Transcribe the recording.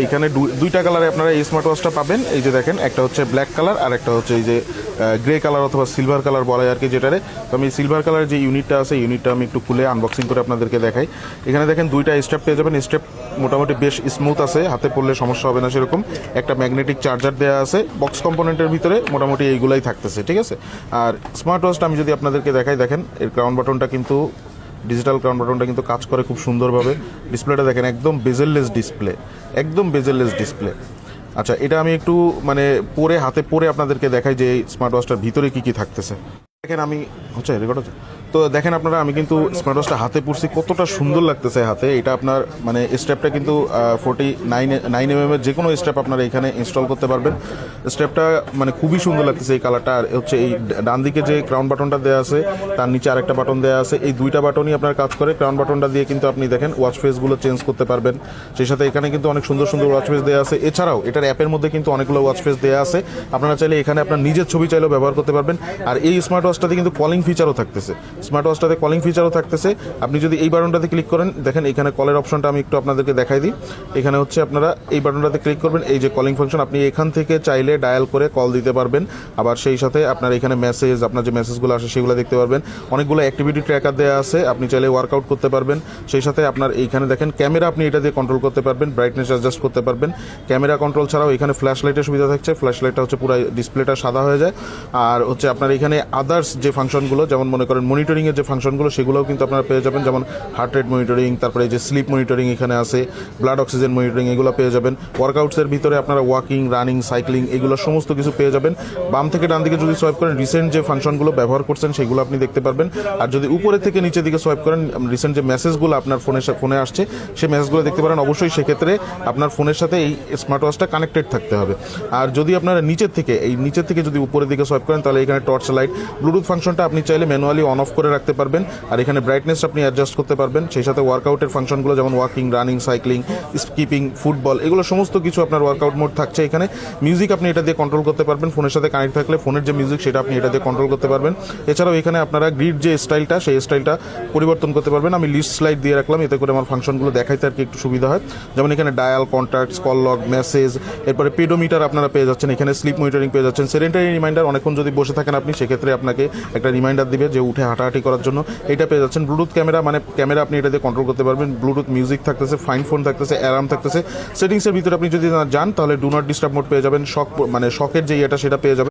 এখানে দুইটা কালারে আপনারা এই স্মার্ট ওয়াচটা পাবেন। এই যে দেখেন, একটা হচ্ছে ব্ল্যাক কালার আর একটা হচ্ছে এই যে গ্রে কালার অথবা সিলভার কালার বলা হয় আর কি যেটারে। তো আমি সিলভার কালার যে ইউনিটটা আছে, ইউনিটটা আমি একটু খুলে আনবক্সিং করে আপনাদেরকে দেখাই। এখানে দেখেন দুইটা স্ট্র্যাপ পেয়ে যাবেন। স্ট্র্যাপ মোটামুটি বেশ স্মুথ আছে, হাতে পড়লে সমস্যা হবে না সেরকম। একটা ম্যাগনেটিক চার্জার দেওয়া আছে, বক্স কম্পোনেন্টের ভিতরে মোটামুটি এইগুলাই থাকতেছে, ঠিক আছে। আর স্মার্ট ওয়াচটা আমি যদি আপনাদেরকে দেখাই, দেখেন এর ক্রাউন বাটনটা কিন্তু ডিজিটাল ক্রাউন বাটনটা কিন্তু কাজ করে খুব সুন্দরভাবে। ডিসপ্লেটা দেখেন একদম বেজেললেস ডিসপ্লে, একদম বেজেললেস ডিসপ্লে। আচ্ছা, এটা আমি একটু মানে পরে হাতে পরে আপনাদেরকে দেখাই যে এই স্মার্ট ওয়াচটার ভিতরে কি কি থাকতেছে। দেখেন আমি হচ্ছে রেকর্ড হচ্ছে তো দেখেন আপনারা, আমি কিন্তু স্মার্ট ওয়াচটা হাতে পড়ছি, কতটা সুন্দর লাগতেছে হাতে। এটা আপনার মানে স্ট্র্যাপটা কিন্তু 49 এর যে কোনো স্ট্র্যাপ আপনারা এখানে ইনস্টল করতে পারবেন। স্ট্র্যাপটা মানে খুবই সুন্দর লাগতেছে এই কালারটা। আর হচ্ছে এই ডান দিকে যে ক্রাউন বাটনটা দেওয়া আছে, তার নিচে আরেকটা বাটন দেওয়া আছে, এই দুইটা বাটনই আপনার কাজ করে। ক্রাউন বাটনটা দিয়ে কিন্তু আপনি দেখেন ওয়াচ ফেসগুলো চেঞ্জ করতে পারবেন। সেই সাথে এখানে কিন্তু অনেক সুন্দর সুন্দর ওয়াচ ফেস দেওয়া আছে। এছাড়াও এটার অ্যাপের মধ্যে কিন্তু অনেকগুলো ওয়াচ ফেস দেওয়া আছে, আপনারা চাইলে এখানে আপনার নিজের ছবি চাইলেও ব্যবহার করতে পারবেন। আর এই স্মার্ট ওয়াচটাতে কিন্তু কলিং ফিচারও থাকতেছে, স্মার্ট ওয়াচটাতে কলিং ফিচারও থাকতেছে। আপনি যদি এই বাটনটাতে ক্লিক করেন, দেখেন এখানে কলের অপশনটা আমি একটু আপনাদেরকে দেখাই দিই। এখানে হচ্ছে আপনারা এই বাটনটাতে ক্লিক করবেন, এই যে কলিং ফাংশন, আপনি এখান থেকে চাইলে ডায়াল করে কল দিতে পারবেন। আবার সেই সাথে আপনার এখানে মেসেজ, আপনার যে মেসেজগুলো আসে সেগুলো দেখতে পারবেন। অনেকগুলো অ্যাক্টিভিটি ট্র্যাকার দেওয়া আছে, আপনি চাইলে ওয়ার্কআউট করতে পারবেন। সেই সাথে আপনার এইখানে দেখেন ক্যামেরা, আপনি এটা দিয়ে কন্ট্রোল করতে পারবেন, ব্রাইটনেস অ্যাডজাস্ট করতে পারবেন। ক্যামেরা কন্ট্রোল ছাড়াও এখানে ফ্ল্যাশ লাইটের সুবিধা থাকছে, ফ্ল্যাশ লাইটটা হচ্ছে পুরো ডিসপ্লেটা সাদা হয়ে যায়। আর হচ্ছে আপনার এখানে আদার্স যে ফাংশনগুলো, যেমন মনে করেন মনিটরিং এর যে ফাংশনগুলো, সেগুলোও কিন্তু আপনারা পেয়ে যাবেন। যেমন হার্ট রেট মনিটরিং, তারপরে এই যে স্লিপ মনিটরিং এখানে আছে, ব্লাড অক্সিজেন মনিটরিং, এগুলো পেয়ে যাবেন। ওয়ার্কআউটসের ভিতরে আপনারা ওয়াকিং, রানিং, সাইক্লিং এগুলো সমস্ত কিছু পেয়ে যাবেন। বাম থেকে ডান দিকে যদি সোয়াইপ করেন, রিসেন্ট যে ফাংশনগুলো ব্যবহার করছেন সেগুলো আপনি দেখতে পারবেন। আর যদি উপরে থেকে নিচের দিকে সোয়াইপ করেন, রিসেন্ট যে মেসেজগুলো আপনার ফোনে আসছে সেই মেসেজগুলো দেখতে পারেন। অবশ্যই সেক্ষেত্রে আপনার ফোনের সাথে এই স্মার্ট ওয়াচটা কানেক্টেড থাকতে হবে। আর যদি আপনারা নিচের থেকে যদি উপরের দিকে সোয়াইপ করেন, তাহলে এখানে টর্চ লাইট, ব্লুটুথ ফাংশনটা আপনি চাইলে ম্যানুয়ালি অন অফ করে রাখতে পারবেন। আর এখানে ব্রাইটনেস আপনি অ্যাডজাস্ট করতে পারবেন। সেই সাথে ওয়ার্কআউটের ফাংশনগুলো যেমন walking, running, cycling, skipping, football, এগুলো সমস্ত কিছু আপনার ওয়ার্কআউট মোড থাকছে এখানে। মিউজিক আপনি এটা দিয়ে কন্ট্রোল করতে পারবেন, ফোনের সাথে কানেক্ট থাকলে ফোনের যে মিউজিক সেটা আপনি এটা দিয়ে কন্ট্রোল করতে পারবেন। এছাড়াও এখানে আপনারা গ্রিড যে স্টাইলটা, সেই স্টাইলটা পরিবর্তন করতে পারবেন। আমি লিস্ট স্লাইড দিয়ে রাখলাম, এতে করে আমার ফাংশনগুলো দেখাইতে আর কি একটু সুবিধা হয়। যেমন এখানে dial, contacts, call log, message, এরপরে পেডোমিটার আপনারা পেয়ে যাচ্ছেন, এখানে স্লিপ মনিটরিং পেয়ে যাচ্ছেন। সেডেন্টারি রিমাইন্ডার, অনেকক্ষণ যদি বসে থাকেন আপনি, সেক্ষেত্রে আপনাকে একটা রিমাইন্ডার দিবে যে উঠে হাঁটাহাঁটি করার জন্য, এটা পেয়ে যাচ্ছেন। ব্লুটুথ ক্যামেরা, মানে ক্যামেরা আপনি এটা দিয়ে কন্ট্রোল করতে পারবেন। ব্লুটুথ মিউজিক থাকতেছে, ফাইন ফোন থাকতেছে, অ্যালার্ম থাকতেছে। সেটিংসের ভিতরে আপনি যদি যান, তাহলে ডু নট ডিস্টার্ব মোড পেয়ে যাবেন। শকের যে ইয়েটা সেটা পেয়ে যাবেন।